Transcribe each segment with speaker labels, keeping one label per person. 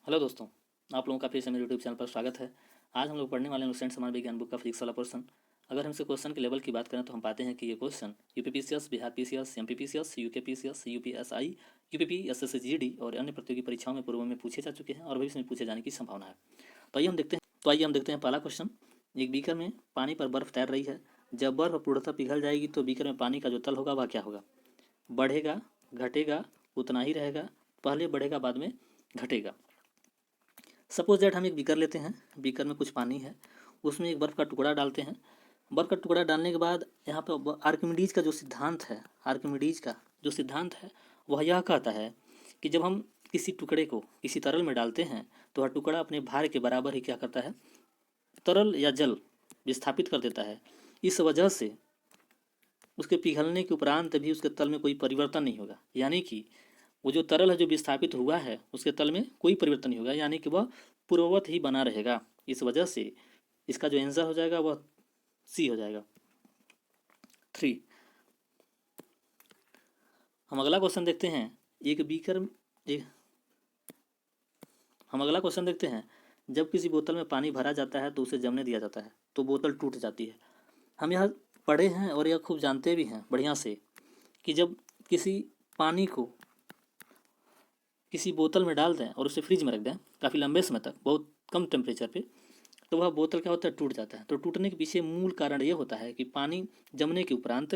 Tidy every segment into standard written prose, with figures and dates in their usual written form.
Speaker 1: Hello दोस्तों, आप लोगों का फिर से मेरे यूट्यूब चैनल पर स्वागत है। आज हम लोग पढ़ने वाले हैं लुसेंट समाज विज्ञान बुक का फिजिक्स वाला पोर्शन। अगर हमसे क्वेश्चन के लेवल की बात करें तो हम पाते हैं कि ये question UPPCS, Bihar PCS, MPPCS, UKPCS, UPSI, UPP, SSC और अन्य प्रतियोगी परीक्षाओं में पूर्व में पूछे जा चुके हैं और भविष्य में पूछे जाने की संभावना है। तो आइए हम देखते हैं पहला क्वेश्चन। एक बीकर में पानी पर बर्फ तैर रही है। जब बर्फ पूर्णतः पिघल जाएगी तो बीकर में पानी का जो तल होगा वह क्या होगा? बढ़ेगा, घटेगा, उतना ही रहेगा, पहले बढ़ेगा बाद में घटेगा। सपोज दैट हम एक बीकर लेते हैं। बीकर में कुछ पानी है, उसमें एक बर्फ़ का टुकड़ा डालते हैं। बर्फ़ का टुकड़ा डालने के बाद यहाँ पर आर्किमिडीज का जो सिद्धांत है, आर्किमिडीज का जो सिद्धांत है वह यह कहता है कि जब हम किसी टुकड़े को किसी तरल में डालते हैं तो वह टुकड़ा अपने भार के बराबर ही क्या करता है, तरल या जल विस्थापित कर देता है। इस वजह से उसके पिघलने के उपरांत भी उसके तल में कोई परिवर्तन नहीं होगा, यानी कि वो जो तरल है जो विस्थापित हुआ है उसके तल में कोई परिवर्तन नहीं होगा, यानी कि वह पूर्ववत ही बना रहेगा। इस वजह से इसका जो आंसर हो जाएगा वह सी हो जाएगा, 3। हम अगला क्वेश्चन देखते हैं। एक बीकर एक हम अगला क्वेश्चन देखते हैं। जब किसी बोतल में पानी भरा जाता है तो उसे जमने दिया जाता है तो बोतल टूट जाती है। हम यह पढ़े हैं और यह खूब जानते भी हैं बढ़िया से कि जब किसी पानी को किसी बोतल में डाल दें और उसे फ्रिज में रख दें काफ़ी लंबे समय तक, बहुत कम टेम्परेचर पे, तो वह बोतल क्या होता है, टूट जाता है। तो टूटने के पीछे मूल कारण ये होता है कि पानी जमने के उपरांत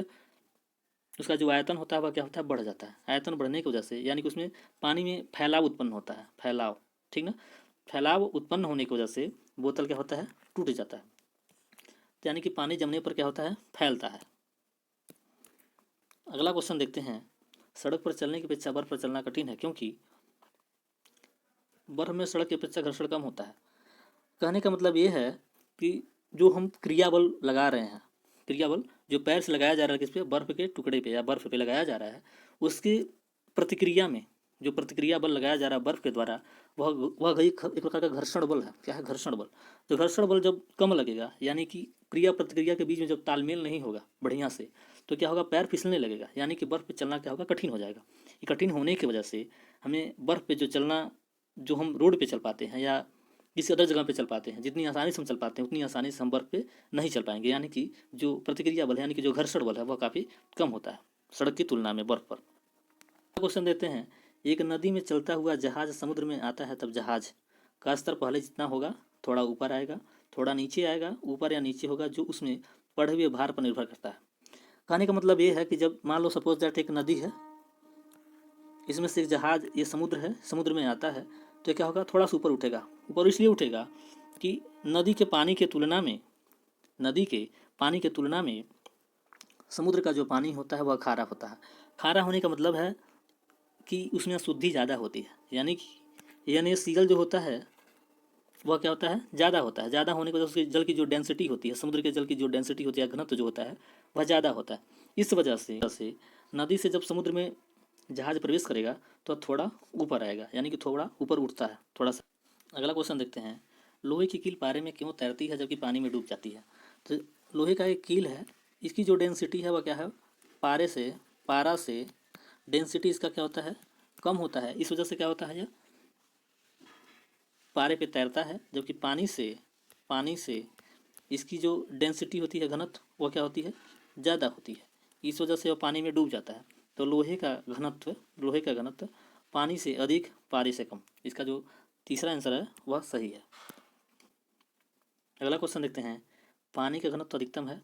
Speaker 1: उसका जो आयतन होता है वह क्या होता है, बढ़ जाता है। आयतन बढ़ने की वजह से यानी कि उसमें पानी में फैलाव उत्पन्न होता है, फैलाव, ठीक ना। फैलाव उत्पन्न होने की वजह से बोतल क्या होता है, टूट जाता है। तो यानी कि पानी जमने पर क्या होता है, फैलता है। अगला क्वेश्चन देखते हैं। सड़क पर चलने की अपेक्षा बर्फ पर चलना कठिन है क्योंकि बर्फ में सड़क की अपेक्षा घर्षण कम होता है। कहने का मतलब ये है कि जो हम क्रियाबल लगा रहे हैं, क्रियाबल जो पैर से लगाया जा रहा है किस पे, बर्फ के टुकड़े पे या बर्फ पे लगाया जा रहा है, उसकी प्रतिक्रिया में जो प्रतिक्रिया बल लगाया जा रहा है बर्फ के द्वारा वह एक प्रकार का घर्षण बल है। क्या है, घर्षण बल। तो घर्षण बल जब कम लगेगा यानी कि क्रिया प्रतिक्रिया के बीच में जब तालमेल नहीं होगा बढ़िया से, तो क्या होगा, पैर फिसलने लगेगा, यानी कि बर्फ पे चलना क्या होगा, कठिन हो जाएगा। ये कठिन होने की वजह से हमें बर्फ पे जो चलना, जो हम रोड पे चल पाते हैं या किसी अदर जगह पे चल पाते हैं, जितनी आसानी से हम चल पाते हैं उतनी आसानी से हम बर्फ पे नहीं चल पाएंगे, यानी कि जो प्रतिक्रिया बल है यानी कि जो घर्षण बल है वह काफ़ी कम होता है सड़क की तुलना में बर्फ पर। क्वेश्चन देते हैं। एक नदी में चलता हुआ जहाज समुद्र में आता है तब जहाज का स्तर पहले जितना होगा थोड़ा ऊपर आएगा, थोड़ा नीचे आएगा, ऊपर या नीचे होगा, जो उसमें पड़े हुए भार पर निर्भर करता है। कहने का मतलब ये है कि जब मान लो सपोज दैट एक नदी है, इसमें से एक जहाज, ये समुद्र है, समुद्र में आता है, तो क्या होगा, थोड़ा सा ऊपर उठेगा। ऊपर इसलिए उठेगा कि नदी के पानी के तुलना में, नदी के पानी के तुलना में समुद्र का जो पानी होता है वह खारा होता है। खारा होने का मतलब है कि उसमें अशुद्धि ज़्यादा होती है, यानी सीगल जो होता है वह क्या होता है, ज़्यादा होता है। ज़्यादा होने की वजह से जल की जो डेंसिटी होती है, समुद्र के जल की जो डेंसिटी होती है, घनत्व जो होता है वह ज़्यादा होता है। इस वजह से नदी से जब समुद्र में जहाज प्रवेश करेगा तो थोड़ा ऊपर आएगा, यानी कि थोड़ा ऊपर उठता है, थोड़ा सा। अगला क्वेश्चन देखते हैं। लोहे की कील पारे में क्यों तैरती है जबकि पानी में डूब जाती है? तो लोहे का एक कील है, इसकी जो डेंसिटी है वह क्या है, पारे से, पारा से डेंसिटी इसका क्या होता है, कम होता है। इस वजह से क्या होता है, यह पारे पे तैरता है, जबकि पानी से इसकी जो डेंसिटी होती है, घनत्व, वह क्या होती है, ज़्यादा होती है। इस वजह से वह पानी में डूब जाता है। तो लोहे का घनत्व पानी से अधिक, पारे से कम। इसका जो तीसरा आंसर है वह सही है। अगला क्वेश्चन देखते हैं। पानी का घनत्व अधिकतम है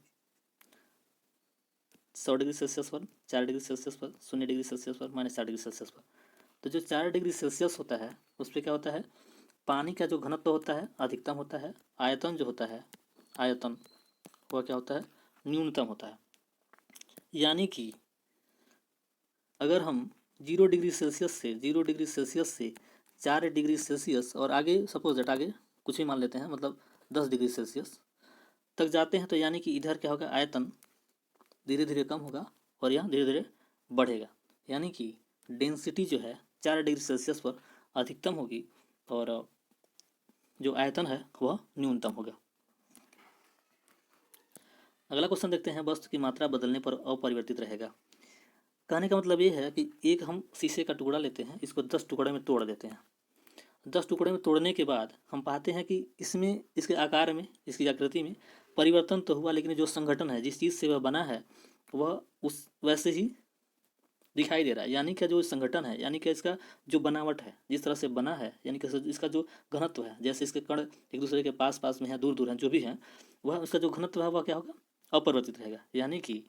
Speaker 1: 100 डिग्री सेल्सियस पर, 4 डिग्री सेल्सियस पर, 0 डिग्री सेल्सियस पर, -60 डिग्री सेल्सियस पर। तो जो 4 डिग्री सेल्सियस होता है उस पर क्या होता है, पानी का जो घनत्व होता है अधिकतम होता है, आयतन जो होता है, आयतन वह क्या होता है, न्यूनतम होता है। यानी कि अगर हम 0 डिग्री सेल्सियस से 4 डिग्री सेल्सियस और आगे सपोज दैट आगे कुछ भी मान लेते हैं, मतलब 10 डिग्री सेल्सियस तक जाते हैं, तो यानी कि इधर क्या होगा, आयतन धीरे धीरे कम होगा और यहाँ धीरे धीरे बढ़ेगा। यानी कि डेंसिटी जो है 4 डिग्री सेल्सियस पर अधिकतम होगी और जो आयतन है वह न्यूनतम होगा। अगला क्वेश्चन देखते हैं। वस्तु की मात्रा बदलने पर अपरिवर्तित रहेगा। कहने का मतलब ये है कि एक हम शीशे का टुकड़ा लेते हैं, इसको 10 टुकड़े में तोड़ देते हैं। 10 टुकड़े में तोड़ने के बाद हम पाते हैं कि इसमें, इसके आकार में, इसकी आकृति में परिवर्तन तो हुआ, लेकिन जो संगठन है, जिस चीज़ से वह बना है, वह उस वैसे ही दिखाई दे रहा है। यानी कि जो संगठन है, यानी कि इसका जो बनावट है, जिस तरह से बना है, यानी कि इसका जो घनत्व है, जैसे इसके कण एक दूसरे के पास पास में है, दूर दूर हैं, जो भी हैं, वह उसका जो घनत्व है वह क्या होगा, अपरिवर्तित रहेगा। यानी कि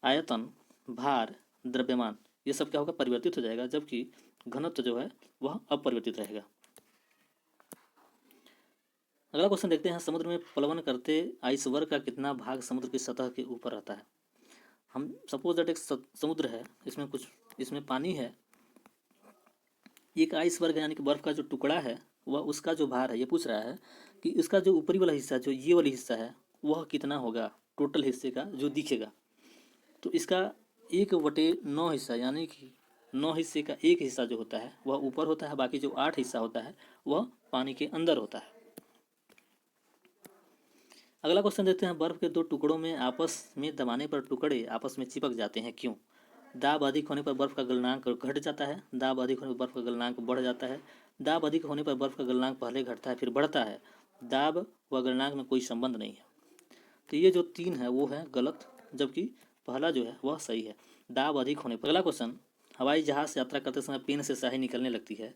Speaker 1: आयतन, भार, द्रव्यमान, ये सब क्या होगा, परिवर्तित हो जाएगा, जबकि घनत्व जो है वह अपरिवर्तित रहेगा। अगला क्वेश्चन देखते हैं, समुद्र में प्लवन करते आइसबर्ग का कितना भाग समुद्र की सतह के ऊपर रहता है। हम सपोज दैट एक समुद्र है, इसमें पानी है, एक आइसबर्ग यानी कि बर्फ का जो टुकड़ा है, वह उसका जो भार है, ये पूछ रहा है कि इसका जो ऊपरी वाला हिस्सा, जो ये वाला हिस्सा है, वह कितना होगा टोटल हिस्से का जो दिखेगा। तो इसका 1/9 हिस्सा, यानी कि 9 हिस्से का एक हिस्सा जो होता है वह ऊपर होता है, बाकी जो 8 हिस्सा होता है वह पानी के अंदर होता है। अगला क्वेश्चन देखते हैं, बर्फ के दो टुकड़ों में आपस में दबाने पर टुकड़े आपस में चिपक जाते हैं, क्यों। दाब अधिक होने पर बर्फ का गलनांक घट जाता है, दाब अधिक होने पर बर्फ का गलनांक बढ़ जाता है, दाब अधिक होने पर बर्फ का गलनांक पहले घटता है फिर बढ़ता है, दाब व गलनांक में कोई संबंध नहीं है। तो ये जो 3 है वो है गलत, जबकि पहला जो है वह सही है, दाब अधिक होने पर। अगला क्वेश्चन, हवाई जहाज से यात्रा करते समय पेन से स्याही निकलने लगती है,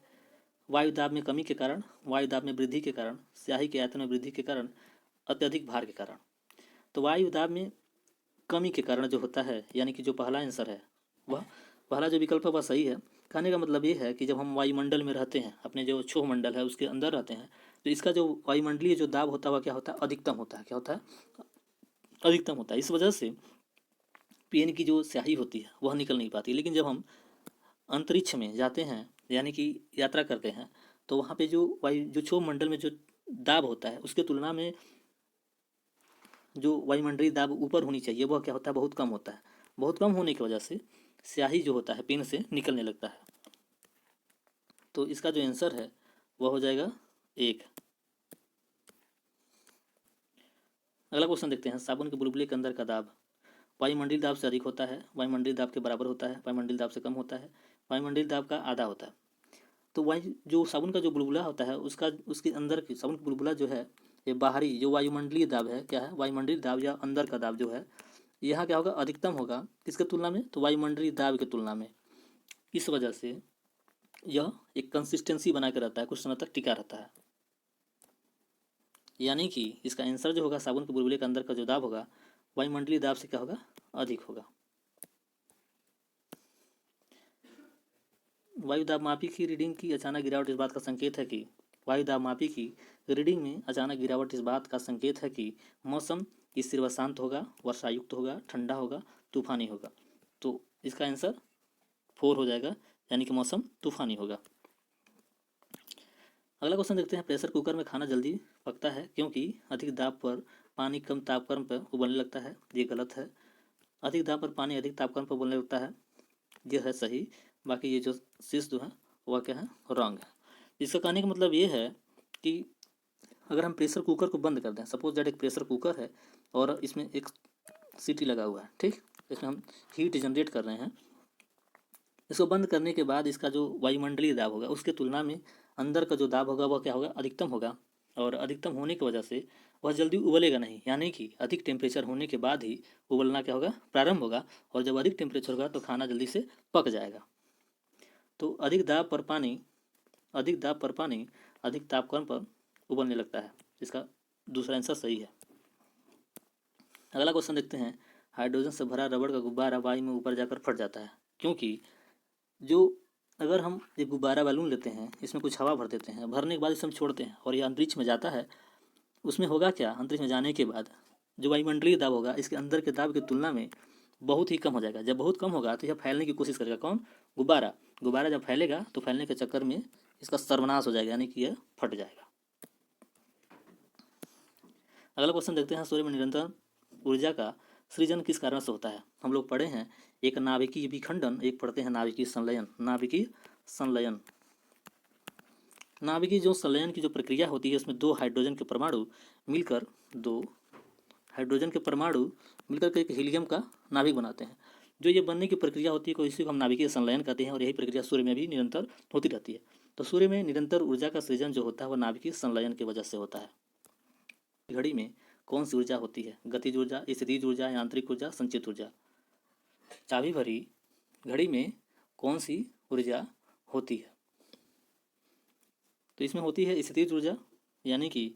Speaker 1: वायु दाब में कमी के कारण, वायु दाब में वृद्धि के कारण, स्याही के आयतन में वृद्धि के कारण, अत्यधिक भार के कारण। तो वायु दाब में कमी के कारण जो होता है, यानी कि जो पहला आंसर है, वह पहला जो विकल्प है वह सही है। कहने का मतलब ये है कि जब हम वायुमंडल में रहते हैं, अपने जो क्षोभ मंडल है उसके अंदर रहते हैं, तो इसका जो वायुमंडलीय जो दाब होता है वह क्या होता है, अधिकतम होता है। क्या होता है, अधिकतम होता है। इस वजह से पेन की जो स्याही होती है वह निकल नहीं पाती। लेकिन जब हम अंतरिक्ष में जाते हैं, यानी कि यात्रा करते हैं, तो वहाँ पे जो जो क्षोभ मंडल में जो दाब होता है उसके तुलना में जो वायुमंडलीय दाब ऊपर होनी चाहिए वह क्या होता है, बहुत कम होता है। बहुत कम होने की वजह से स्याही जो होता है पेन से निकलने लगता है। तो इसका जो आंसर है वह हो जाएगा 1। अगला क्वेश्चन देखते हैं, साबुन के बुलबुले के अंदर का दाब वायुमंडलीय दाब से अधिक होता है, वायुमंडलीय दाब के बराबर होता है, वायुमंडलीय दाब से कम होता है, वायुमंडलीय दाब का आधा होता है। तो वायु जो साबुन का जो बुलबुला होता है उसका, उसके अंदर की साबुन का बुलबुला जो है, ये बाहरी जो वायुमंडलीय दाब है, क्या है, वायुमंडलीय दाब या अंदर का दाब जो है, यहाँ क्या होगा, अधिकतम होगा। किसके तुलना में, तो वायुमंडलीय दाब की तुलना में। इस वजह से यह एक कंसिस्टेंसी बना के रहता है, कुछ समय तक टिका रहता है। यानी कि इसका आंसर जो होगा, साबुन के बुलबुले के अंदर का जो दाब होगा वायुमंडलीय दाब से क्या होगा, अधिक होगा। वायु दाब मापी की रीडिंग की अचानक गिरावट इस बात का संकेत है कि, वायु दाब मापी की रीडिंग में अचानक गिरावट इस बात का संकेत है कि मौसम स्थिर व शांत होगा, वर्षायुक्त होगा, ठंडा होगा, तूफानी होगा। तो इसका आंसर 4 हो जाएगा, यानी कि मौसम तूफानी होगा। अगला क्वेश्चन देखते हैं, प्रेशर कुकर में खाना जल्दी पकता है क्योंकि अधिक दाब पर पानी कम तापक्रम पर उबलने लगता है। ये गलत है। अधिक दाब पर पानी अधिक तापक्रम पर उबलने लगता है, यह है सही। बाकी ये जो शीर्ष जो है वह क्या है, रॉन्ग है। इसका कहने का मतलब ये है कि अगर हम प्रेशर कुकर को बंद कर दें, सपोज दैट एक प्रेशर कुकर है और इसमें एक सीटी लगा हुआ है, ठीक, इसमें हम हीट जनरेट कर रहे हैं, इसको बंद करने के बाद इसका जो वायुमंडलीय दाब होगा उसके तुलना में अंदर का जो दाब होगा वह क्या होगा, अधिकतम होगा। और अधिकतम होने की वजह से वह जल्दी उबलेगा नहीं, यानी कि अधिक टेम्परेचर होने के बाद ही उबलना क्या होगा, प्रारंभ होगा। और जब अधिक टेम्परेचर होगा तो खाना जल्दी से पक जाएगा। तो अधिक दाब पर पानी अधिक तापक्रम पर उबलने लगता है। इसका दूसरा आंसर सही है। अगला क्वेश्चन देखते हैं, हाइड्रोजन से भरा रबड़ का गुब्बारा वायु में ऊपर जाकर फट जाता है क्योंकि, जो अगर हम एक गुब्बारा बैलून लेते हैं, इसमें कुछ हवा भर देते हैं, भरने के बाद इसे हम छोड़ते हैं और यह अंतरिक्ष में जाता है, उसमें होगा क्या, अंतरिक्ष में जाने के बाद जो वायुमंडलीय दाब होगा इसके अंदर के दाब की तुलना में बहुत ही कम हो जाएगा। जब बहुत कम होगा तो यह फैलने की कोशिश करेगा, कौन, गुब्बारा। गुब्बारा जब फैलेगा तो फैलने के चक्कर में इसका सर्वनाश हो जाएगा, यानी कि यह फट जाएगा। अगला क्वेश्चन देखते हैं, सूर्य में निरंतर ऊर्जा का सृजन किस कारण से होता है। हम लोग पढ़े हैं, एक नाभिकीय विखंडन, एक पढ़ते हैं नाभिकीय संलयन। नाभिकीय संलयन, नाभिकीय जो संलयन की जो प्रक्रिया होती है उसमें दो हाइड्रोजन के परमाणु मिलकर के एक हीलियम का नाभिक बनाते हैं। जो ये बनने की प्रक्रिया होती है, इसी को हम नाभिकीय संलयन कहते हैं और यही प्रक्रिया सूर्य में भी निरंतर होती रहती है। तो सूर्य में निरंतर ऊर्जा का सृजन जो होता है वह नाभिकीय संलयन की वजह से होता है। घड़ी में कौन सी ऊर्जा होती है? गतिज ऊर्जा, स्थितिज ऊर्जा, यांत्रिक ऊर्जा, संचित ऊर्जा। चाबी भरी घड़ी में कौन सी ऊर्जा होती है? तो इसमें होती है स्थितिज ऊर्जा, यानी कि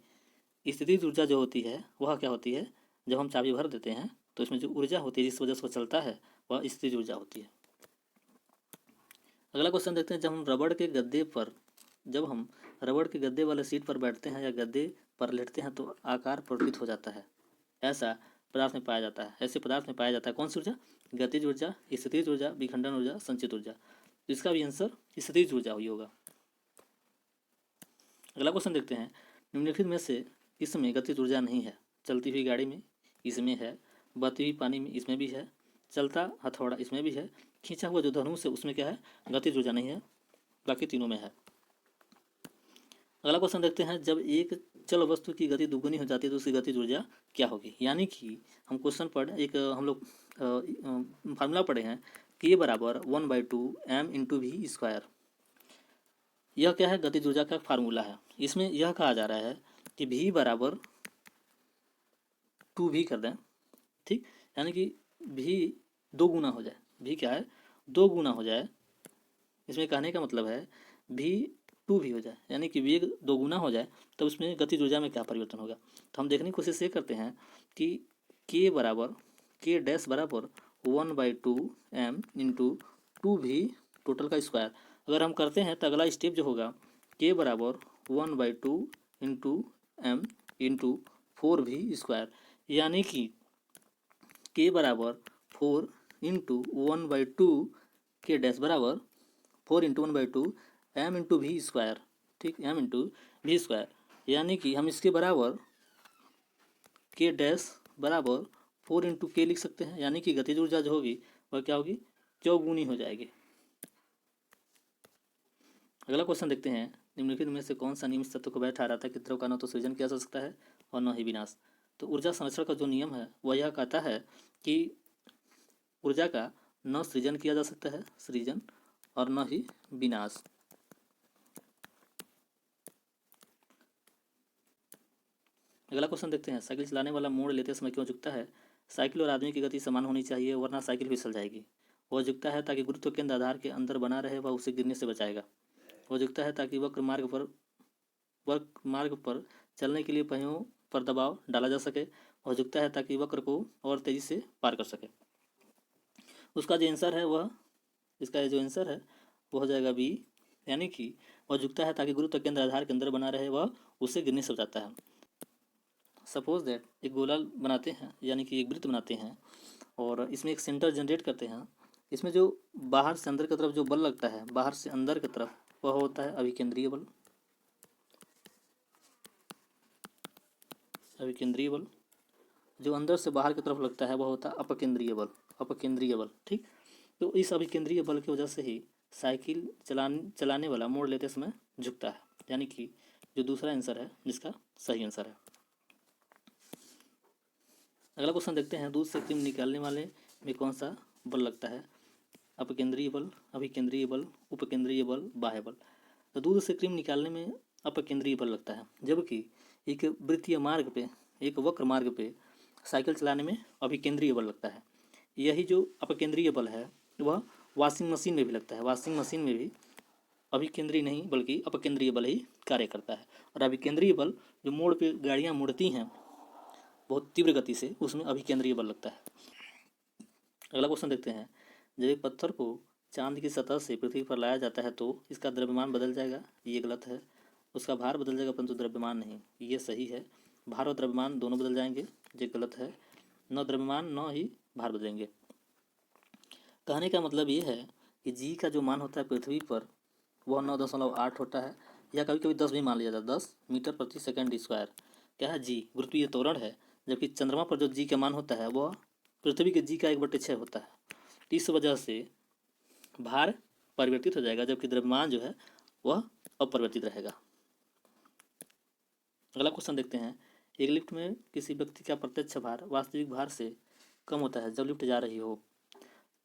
Speaker 1: स्थितिज ऊर्जा जो होती है वह क्या होती है? जब हम चाबी भर देते हैं तो इसमें जो ऊर्जा होती है जिस वजह से वो चलता है वह स्थितिज ऊर्जा होती है। अगला क्वेश्चन देखते हैं, जब हम रबड़ के गद्दे वाले सीट पर बैठते हैं या गद्दे पर लेटते हैं तो आकार परिवर्तित हो जाता है। ऐसे पदार्थ में पाया जाता है कौन सी ऊर्जा? गतिज ऊर्जा, स्थितिज ऊर्जा, विखंडन ऊर्जा, संचित ऊर्जा। तो इसका भी आंसर स्थितिज ऊर्जा ही होगा। अगला क्वेश्चन देखते हैं, निम्नलिखित में से इसमें गतिज ऊर्जा नहीं है। चलती हुई गाड़ी में इसमें है, बहती हुई पानी में इसमें भी है, चलता हथौड़ा इसमें भी है, खींचा हुआ जो धनुष है उसमें क्या है? गतिज ऊर्जा नहीं है, बाकी तीनों में है। अगला क्वेश्चन देखते हैं, जब एक चल वस्तु की गति दुगुनी हो जाती है तो उसकी गतिज ऊर्जा क्या होगी? यानी कि हम क्वेश्चन पढ़ एक हम लोग फार्मूला पढ़े हैं K बराबर 1/2m/v²। यह क्या है? गतिज ऊर्जा का फार्मूला है। इसमें यह कहा जा रहा है कि v बराबर 2v कर दें, ठीक, यानी कि v 2 गुना हो जाए। v क्या है? 2 गुना हो जाए। इसमें कहने का मतलब है v 2v हो जाए, यानी कि वेग 2 गुना हो जाए तब उसमें गतिज ऊर्जा में क्या परिवर्तन होगा। तो हम देखने की कोशिश ये करते हैं कि k डैश बराबर 1/2m/2v टोटल का स्क्वायर अगर हम करते हैं तो अगला स्टेप जो होगा k बराबर 1/2m/4v², यानी कि k बराबर 4 इंटू 1/2 k डैश बराबर 4 इंटू 1/2 m/v², ठीक, m/v², यानी कि हम इसके बराबर k डैश बराबर 4 इंटू k लिख सकते हैं, यानी कि गतिज ऊर्जा जो होगी वह क्या होगी? चौगुनी हो जाएगी। अगला क्वेश्चन देखते हैं, निम्नलिखित में से कौन सा नियम इस तथ्य को बैठा रहा था कि द्रव का न तो सृजन किया जा सकता है और न ही विनाश। तो ऊर्जा संरक्षण का जो नियम है वह यह कहता है कि ऊर्जा का न सृजन किया जा सकता है और न ही विनाश। अगला क्वेश्चन देखते हैं, साइकिल चलाने वाला मोड़ लेते समय क्यों झुकता है? साइकिल और आदमी की गति समान होनी चाहिए वरना साइकिल फिसल जाएगी। वह झुकता है ताकि गुरुत्व केंद्र आधार के अंदर बना रहे, वह उसे गिरने से बचाएगा। वह झुकता है ताकि वक्र मार्ग पर चलने के लिए पहियों पर दबाव डाला जा सके। वह झुकता है ताकि वक्र को और तेजी से पार कर सके। उसका जो आंसर है वह हो जाएगा बी, यानी कि वह झुकता है ताकि गुरुत्व केंद्र आधार के अंदर बना रहे, वह उससे गिरने से बचाता है। सपोज दैट एक गोला बनाते हैं, यानी कि एक वृत्त बनाते हैं और इसमें एक सेंटर जनरेट करते हैं। इसमें जो बाहर से अंदर की तरफ जो बल लगता है, बाहर से अंदर की तरफ, वह होता है अभिकेंद्रीय बल। जो अंदर से बाहर की तरफ लगता है वह होता है अपकेंद्रीय बल, ठीक। तो इस अभिकेंद्रीय बल की वजह से ही साइकिल चलाने वाला मोड़ लेते समय झुकता है, यानी कि जो दूसरा आंसर है जिसका सही आंसर है। अगला क्वेश्चन देखते हैं, दूध से क्रीम निकालने वाले में कौन सा बल लगता है? अपकेंद्रीय बल, अभिकेंद्रीय बल, उपकेंद्रीय बल, बाह्य बल। तो दूध से क्रीम निकालने में अपकेंद्रीय बल लगता है, जबकि एक वृत्तीय मार्ग पे, एक वक्र मार्ग पे साइकिल चलाने में अभिकेंद्रीय बल लगता है। यही जो अपकेंद्रीय बल है वह वॉशिंग मशीन में भी लगता है। वॉशिंग मशीन में भी अभिकेंद्रीय नहीं बल्कि अपकेंद्रीय बल ही कार्य करता है। और अभिकेंद्रीय बल जो मोड़ पे गाड़ियाँ मुड़ती हैं बहुत तीव्र गति से, उसमें अभिकेंद्रीय बल लगता है। अगला क्वेश्चन देखते हैं, जब एक पत्थर को चांद की सतह से पृथ्वी पर लाया जाता है तो इसका द्रव्यमान बदल जाएगा, ये गलत है। उसका भार बदल जाएगा परंतु द्रव्यमान नहीं, ये सही है। भार और द्रव्यमान दोनों बदल जाएंगे, ये गलत है। न द्रव्यमान न ही भार बदलेंगे। कहने का मतलब ये है कि जी का जो मान होता है पृथ्वी पर वह 9.8 होता है, या कभी कभी 10 भी मान लिया जाता है, 10 मीटर प्रति सेकंड स्क्वायर। क्या है? जी गुरुत्वीय त्वरण है। जबकि चंद्रमा पर जो जी का मान होता है वह पृथ्वी के जी का 1/6 होता है। इस वजह से भार परिवर्तित हो जाएगा, जबकि द्रव्यमान जो है वह अपरिवर्तित रहेगा। अगला क्वेश्चन देखते हैं, एक लिफ्ट में किसी व्यक्ति का प्रत्यक्ष भार वास्तविक भार से कम होता है जब लिफ्ट जा रही हो।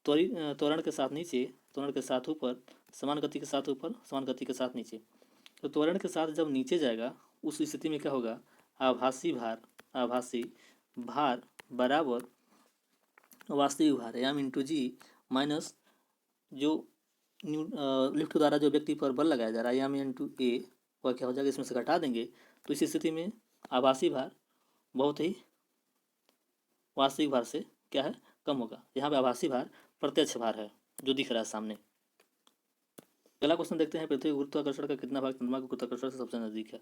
Speaker 1: त्वरण के साथ नीचे, त्वरण के साथ ऊपर, समान गति के साथ ऊपर, समान गति के साथ नीचे। तो त्वरण के साथ जब नीचे जाएगा उस स्थिति में क्या होगा, आभासी भार बराबर वास्तविक भार एम इंटू जी माइनस जो लिफ्ट द्वारा जो व्यक्ति पर बल लगाया जा रहा है एम इंटू ए, वह क्या हो जाएगा, इसमें से घटा देंगे तो इस स्थिति में आभासी भार बहुत ही वास्तविक भार से क्या है, कम होगा। यहाँ पे आभासी भार प्रत्यक्ष भार है जो दिख रहा है सामने। अगला क्वेश्चन देखते हैं, पृथ्वी गुरुत्वाकर्षण का कितना भाग चंद्रमा के गुरुत्वाकर्षण से सबसे नजदीक है।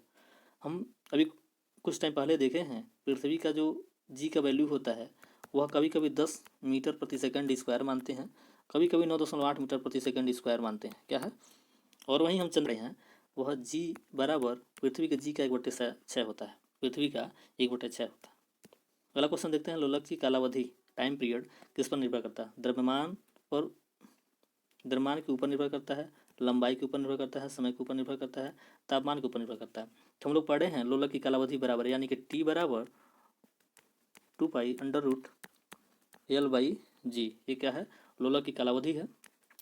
Speaker 1: हम अभी कुछ टाइम पहले देखे हैं पृथ्वी का जो जी का वैल्यू होता है वह कभी कभी 10 मीटर प्रति सेकंड स्क्वायर मानते हैं, कभी कभी 9.8 मीटर प्रति सेकंड स्क्वायर मानते हैं, क्या है। और वहीं हम चल रहे हैं वह जी बराबर पृथ्वी के जी का 1/6 होता है, पृथ्वी का 1/6 होता है। अगला क्वेश्चन देखते हैं, लोलक की कालावधि टाइम पीरियड किस पर निर्भर करता है। द्रव्यमान के ऊपर निर्भर करता है, लंबाई के ऊपर निर्भर करता है, समय के ऊपर निर्भर करता है, तापमान के ऊपर निर्भर करता है। तो हम लोग पढ़े हैं लोलक की कालावधि बराबर यानी कि टी बराबर 2π√L/g। ये क्या है, लोलक की कालावधि है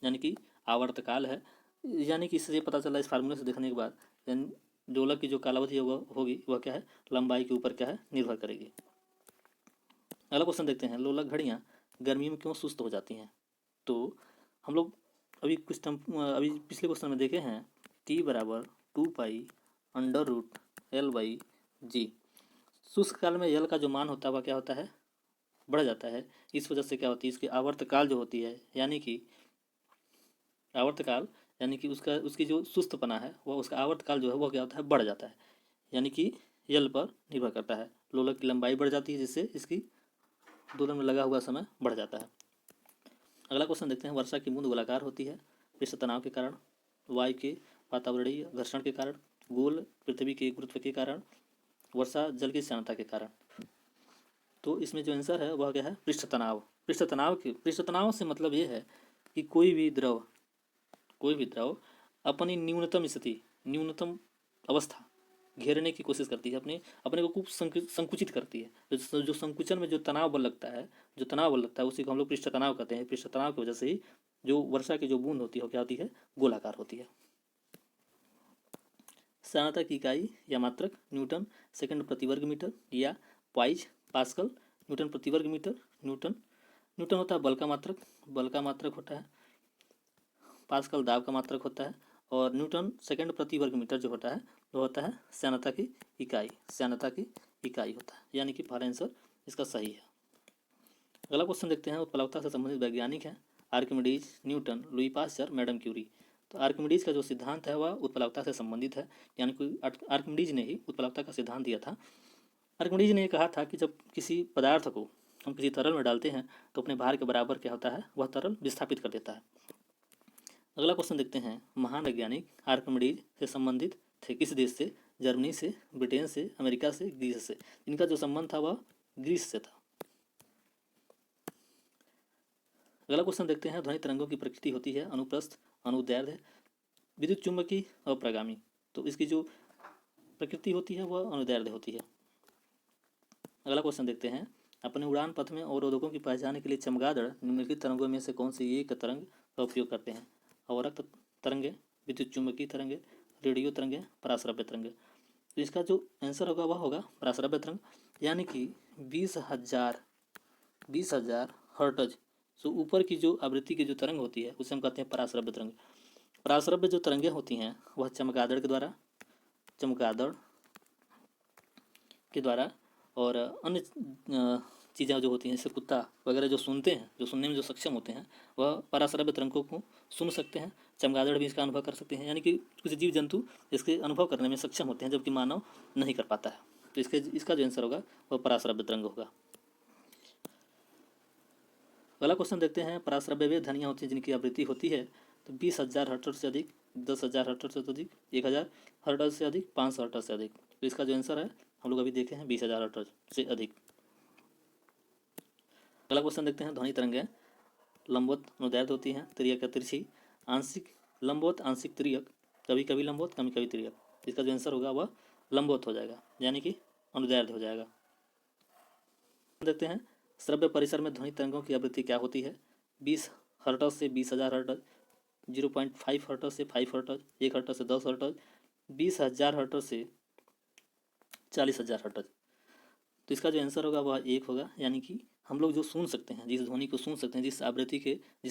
Speaker 1: यानी कि आवर्तकाल है। यानी कि इससे पता चला इस फार्मूले से देखने के बाद लोलक की जो कालावधि होगी वह क्या है, लंबाई के ऊपर क्या है, निर्भर करेगी। अगला क्वेश्चन देखते हैं, लोलक घड़ियाँ गर्मी में क्यों सुस्त हो जाती हैं। तो हम लोग अभी पिछले क्वेश्चन में देखे हैं टी बराबर 2π√L/g। शुष्क काल में जल का जो मान होता है वह क्या होता है, बढ़ जाता है। इस वजह से क्या होती है, इसकी आवर्तकाल जो होती है यानी कि उसकी जो सुस्तपना है वह, उसका आवर्तकाल जो है वह क्या होता है, बढ़ जाता है। यानी कि जल पर निर्भर करता है। लोलक की लंबाई बढ़ जाती है जिससे इसकी दोलन में लगा हुआ समय बढ़ जाता है। अगला क्वेश्चन देखते हैं, वर्षा की बूंद गोलाकार होती है पृष्ठ तनाव के कारण, वायु के वातावरणीय घर्षण के कारण, गोल पृथ्वी के गुरुत्व के कारण, वर्षा जल की श्यानता के कारण। तो इसमें जो आंसर है वह क्या है, पृष्ठ तनाव। पृष्ठ तनाव से मतलब ये है कि कोई भी द्रव अपनी न्यूनतम अवस्था घेरने की कोशिश करती है, अपने को खूब संकुचित करती है। जो संकुचन में जो तनाव बल लगता है उसी को हम लोग पृष्ठ तनाव कहते हैं। पृष्ठ तनाव की वजह से ही जो वर्षा की जो बूंद होती है क्या होती है, गोलाकार होती है। श्यानता की इकाई या मात्रक न्यूटन सेकंड प्रति वर्ग मीटर या पाइज पास्कल न्यूटन प्रति वर्ग मीटर। न्यूटन होता है बल का मात्रक होता है, पास्कल दाब का मात्रक होता है, और न्यूटन सेकंड प्रति वर्ग मीटर जो होता है वो होता है श्यानता की इकाई होता है। यानी कि फॉर आंसर इसका सही है। अगला क्वेश्चन देखते हैं, उत्प्लावकता से संबंधित वैज्ञानिक हैं Archimedes, Newton, Louis Pasteur, madam Curie. तो आर्किमिडीज का जो सिद्धांत है वह उत्प्लावकता से संबंधित है, यानी कि आर्किमिडीज ने ही उत्प्लावकता का सिद्धांत दिया था। आर्किमिडीज ने कहा था कि जब किसी पदार्थ को हम किसी तरल में डालते हैं तो अपने भार के बराबर क्या होता है, वह तरल विस्थापित कर देता है। अगला क्वेश्चन देखते हैं, महान वैज्ञानिक आर्किमिडीज से संबंधित थे किस देश से। जर्मनी से, ब्रिटेन से, अमेरिका से, ग्रीस से। इनका जो संबंध था वह ग्रीस से था। अगला क्वेश्चन देखते हैं, ध्वनि तरंगों की प्रकृति होती है अनुप्रस्थ, अनुदैर्ध्य, विद्युत चुंबकीय और प्रगामी। तो इसकी जो प्रकृति होती है वह अनुदैर्ध्य होती है। अगला क्वेश्चन देखते हैं, अपने उड़ान पथ में अवरोधकों की पहचान के लिए चमगादड़ निम्नलिखित तरंगों में से कौन सी एक तरंग का उपयोग करते हैं। अवरक्त तरंगे, विद्युत चुंबकीय तरंगे, रेडियो तरंगे, पराश्रव्य तरंगे। तो इसका जो आंसर होगा वह होगा पराश्रव्य तरंग, यानी कि 20,000 हर्ट्ज से ऊपर की जो आवृत्ति की जो तरंग होती है उसे हम कहते हैं पराश्रव्य तरंग। पराश्रव्य जो तरंगें होती हैं वह चमगादड़ के द्वारा और अन्य चीज़ें जो होती हैं जैसे कुत्ता वगैरह जो सुनने में जो सक्षम होते हैं वह पराश्रव्य तरंगों को सुन सकते हैं। चमगादड़ भी इसका अनुभव कर सकते हैं, यानी कि कुछ जीव जंतु इसके अनुभव करने में सक्षम होते हैं जबकि मानव नहीं कर पाता है। तो इसका जो आंसर होगा वह पराश्रव्य तरंग होगा। अगला क्वेश्चन देखते हैं, पराश्रव्य वे ध्वनियाँ होती हैं जिनकी आवृत्ति होती है तो 20,000 हर्ट्ज से अधिक, 10,000 हर्ट्ज से अधिक, 1,000 हर्ट्ज से अधिक, 500 हर्ट्ज से अधिक। तो इसका जो आंसर है हम लोग अभी देखे हैं 20,000 हर्ट्ज से अधिक। अगला क्वेश्चन देखते हैं, ध्वनि तरंगें लंबवत अनुदैर्ध्य होती हैं, तिर्यक या तिरछी, आंशिक लंबवत आंशिक तिर्यक, कभी कभी लंबवत कभी कभी तिर्यक। इसका जो आंसर होगा वह लंबवत हो जाएगा, यानी कि अनुदैर्ध्य हो जाएगा। देखते हैं, श्रव्य परिसर में ध्वनि तरंगों की आवृत्ति क्या होती है। 20 हर्ट्ज से 20,000 हर्ट्ज, 0.5 हर्ट्ज से 5 हर्ट्ज, 1 हर्ट्ज से 10 हर्ट्ज, 20,000 हर्ट्ज से 40,000 हर्ट्ज। तो इसका जो आंसर होगा वह 1 होगा, यानी कि हम लोग जो सुन सकते हैं, जिस ध्वनि को सुन सकते हैं, जिस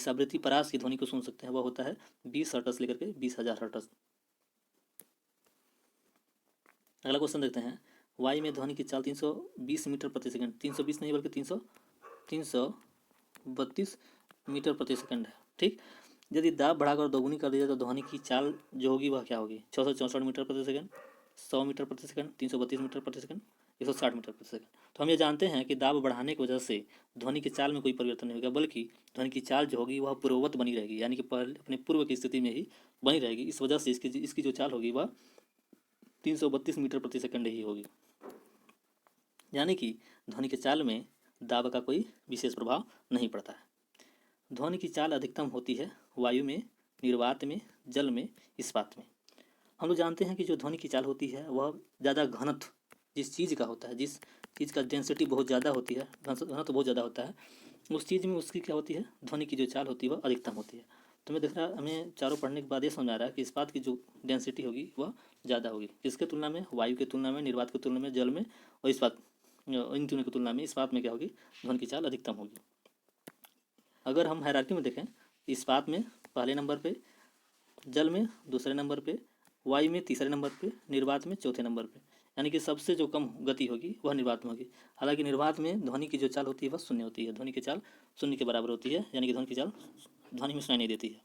Speaker 1: आवृत्ति परास की ध्वनि को सुन सकते हैं, वह होता है 20 हर्ट्ज लेकर के 20,000 हर्ट्ज। अगला क्वेश्चन देखते हैं, वायु में ध्वनि की चाल 320 मीटर प्रति सेकंड, 320 नहीं बल्कि 332 मीटर प्रति सेकंड है। ठीक, यदि दाब बढ़ाकर दोगुनी कर दिया तो ध्वनि की चाल जो होगी वह क्या होगी? 664 मीटर प्रति सेकंड, 100 मीटर प्रति सेकंड, 332 मीटर प्रति सेकंड, 160 मीटर प्रति सेकंड। तो हम ये जानते हैं कि दाब बढ़ाने की वजह से ध्वनि की चाल में कोई परिवर्तन नहीं होगा, बल्कि ध्वनि की चाल जो होगी वह पूर्ववत बनी रहेगी, यानी कि पहले अपने पूर्व की स्थिति में ही बनी रहेगी। इस वजह से इसकी जो चाल होगी वह 332 मीटर प्रति सेकंड ही होगी, यानी कि ध्वनि के चाल में दाब का कोई विशेष प्रभाव नहीं पड़ता है। ध्वनि की चाल अधिकतम होती है वायु में, निर्वात में, जल में, इस्पात में। हम लोग जानते हैं कि जो ध्वनि की चाल होती है वह ज़्यादा घनत्व जिस चीज़ का होता है, जिस चीज़ का डेंसिटी बहुत ज़्यादा होती है, घनत्व बहुत ज़्यादा होता है, उस चीज़ में उसकी क्या होती है, ध्वनि की जो चाल होती है वह अधिकतम होती है। तो मैं देख रहा, हमें चारों पढ़ने के बाद ये समझ आ रहा है कि इस्पात की जो डेंसिटी होगी वह ज़्यादा होगी, किसके तुलना में? वायु की तुलना में, निर्वात की तुलना में, जल में, और इस्पात, इन तीनों की तुलना में इस्पात में क्या होगी? ध्वनि की चाल अधिकतम होगी। अगर हम हायरार्की में देखें, इस्पात में पहले नंबर पे, जल में दूसरे नंबर पे, वायु में तीसरे नंबर पे, निर्वात में चौथे नंबर पे, यानी कि सबसे जो कम गति होगी वह निर्वात में होगी। हालांकि निर्वात में ध्वनि की जो चाल होती है वह शून्य होती है, ध्वनि की चाल शून्य के बराबर होती है, यानी कि ध्वनि की चाल ध्वनि में सुनाई नहीं देती है।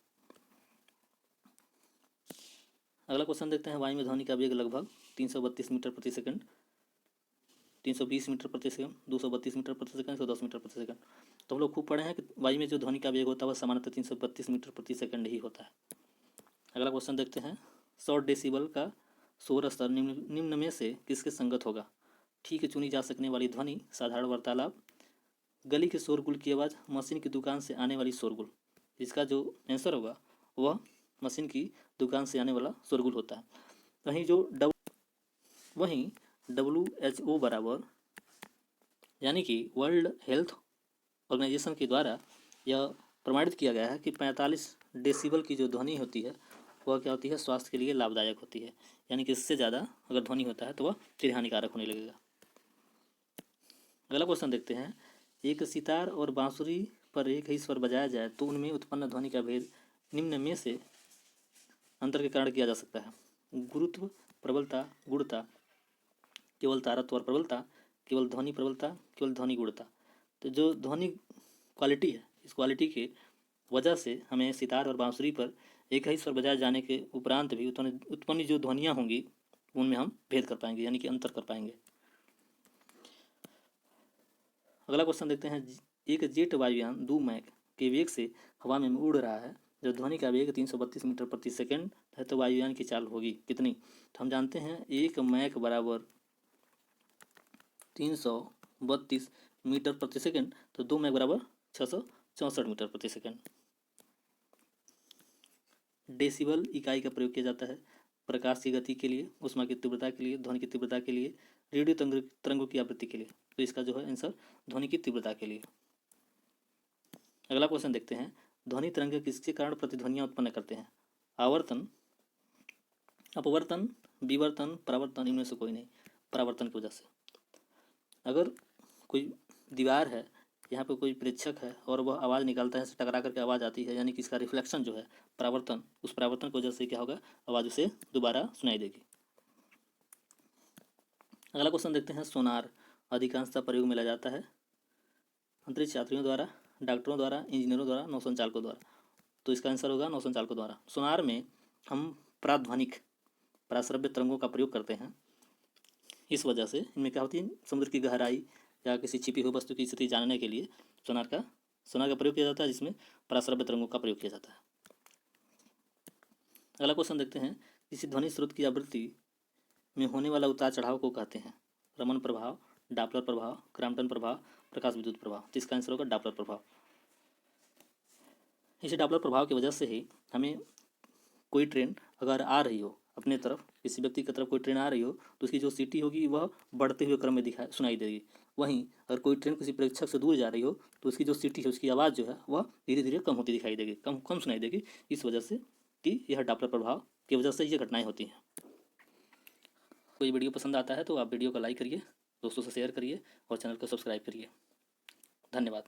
Speaker 1: अगला क्वेश्चन देखते हैं, वायु में ध्वनि का वेग लगभग 332 मीटर प्रति सेकंड, 320 मीटर प्रति सेकंड, 232 मीटर प्रति सेकंड, 110 मीटर प्रति सेकंड। तो हम लोग खूब पढ़े हैं कि वायु में जो ध्वनि का वेग होता है वह सामान्यतः 332 मीटर प्रति सेकंड ही होता है। अगला क्वेश्चन देखते हैं, 100 डेसिबल का शोर स्तर निम्न में से किसके संगत होगा? ठीक चुनी जा सकने वाली ध्वनि, साधारण वार्तालाप, गली के शोरगुल की आवाज़, मशीन की दुकान से आने वाली शोरगुल। इसका जो आंसर होगा वह मशीन की दुकान से आने वाला शोरगुल होता है। वहीं WHO बराबर, यानी कि वर्ल्ड हेल्थ ऑर्गेनाइजेशन के द्वारा यह प्रमाणित किया गया है कि 45 डेसिबल की जो ध्वनि होती है वह क्या होती है? स्वास्थ्य के लिए लाभदायक होती है, यानी कि इससे ज़्यादा अगर ध्वनि होता है तो वह फिर हानिकारक होने लगेगा। अगला क्वेश्चन देखते हैं, एक सितार और बांसुरी पर एक ही स्वर बजाया जाए तो उनमें उत्पन्न ध्वनि का भेद निम्न में से अंतर के कारण किया जा सकता है? गुरुत्व, प्रबलता, गुणता, केवल तारत्व और प्रबलता, केवल ध्वनि प्रबलता, केवल ध्वनि गुणता। तो जो ध्वनि क्वालिटी है, इस क्वालिटी के वजह से हमें सितार और बांसुरी पर एक ही स्वर बजाए जाने के उपरांत भी उत्पन्न जो ध्वनियाँ होंगी उनमें हम भेद कर पाएंगे, यानी कि अंतर कर पाएंगे। अगला क्वेश्चन देखते हैं, एक जेट वायुयान 2 मैक के वेग से हवा में उड़ रहा है, जब ध्वनि का वेग 332 मीटर प्रति सेकंड है तो वायुयान की चाल होगी कितनी? तो हम जानते हैं 1 मैक बराबर 332 मीटर प्रति सेकंड, तो 2 मैक बराबर 664 मीटर प्रति सेकंड। डेसिबल इकाई का प्रयोग किया जाता है प्रकाश की गति के लिए, ऊष्मा की तीव्रता के लिए, ध्वनि की तीव्रता के लिए, रेडियो तरंगों की आवृत्ति के लिए। तो इसका जो है आंसर ध्वनि की तीव्रता के लिए। अगला क्वेश्चन देखते हैं, ध्वनि तरंग किसके कारण प्रतिध्वनियाँ उत्पन्न करते हैं? आवर्तन, अपवर्तन, विवर्तन, परावर्तन, इनमें से कोई नहीं। परावर्तन की वजह से। अगर कोई दीवार है, यहाँ पे कोई प्रेक्षक है और वह आवाज़ निकालता है, टकरा करके आवाज़ आती है, यानी कि इसका रिफ्लेक्शन जो है परावर्तन, उस परावर्तन की वजह से क्या होगा? आवाज़ उसे दोबारा सुनाई देगी। अगला क्वेश्चन देखते हैं, सोनार अधिकांशतः प्रयोग में लाया जाता है अंतरिक्ष यात्रियों द्वारा, डॉक्टरों द्वारा, इंजीनियरों द्वारा, नौसंचालकों द्वारा। तो इसका आंसर होगा नौसंचालकों द्वारा। सोनार में हम प्राध्वनिक पराश्रव्य तरंगों का प्रयोग करते हैं, इस वजह से इनमें क्या होती है? समुद्र की गहराई या किसी छिपी हुई वस्तु की स्थिति जानने के लिए सोनार का प्रयोग किया जाता है, जिसमें पराश्रव्य तरंगों का प्रयोग किया जाता है। अगला क्वेश्चन देखते हैं, किसी ध्वनि स्रोत की आवृत्ति में होने वाला उतार चढ़ाव को कहते हैं? रमन प्रभाव, डॉपलर प्रभाव, क्रॉम्पटन प्रभाव, प्रकाश विद्युत प्रभाव। तो इसका आंसर होगा डॉपलर प्रभाव। इसी डॉपलर प्रभाव की वजह से ही हमें कोई ट्रेन अगर आ रही हो अपने तरफ, किसी व्यक्ति की तरफ कोई ट्रेन आ रही हो, तो उसकी जो सीटी होगी वह बढ़ते हुए क्रम में सुनाई देगी, वहीं अगर कोई ट्रेन किसी प्रेक्षक से दूर जा रही हो तो उसकी जो सीटी है, उसकी आवाज़ जो है वह धीरे धीरे कम होती दिखाई देगी, कम कम सुनाई देगी, इस वजह से कि यह डॉपलर प्रभाव की वजह से ये घटनाएं होती हैं। कोई वीडियो पसंद आता है तो आप वीडियो को लाइक करिए, दोस्तों से शेयर करिए और चैनल को सब्सक्राइब करिए। धन्यवाद।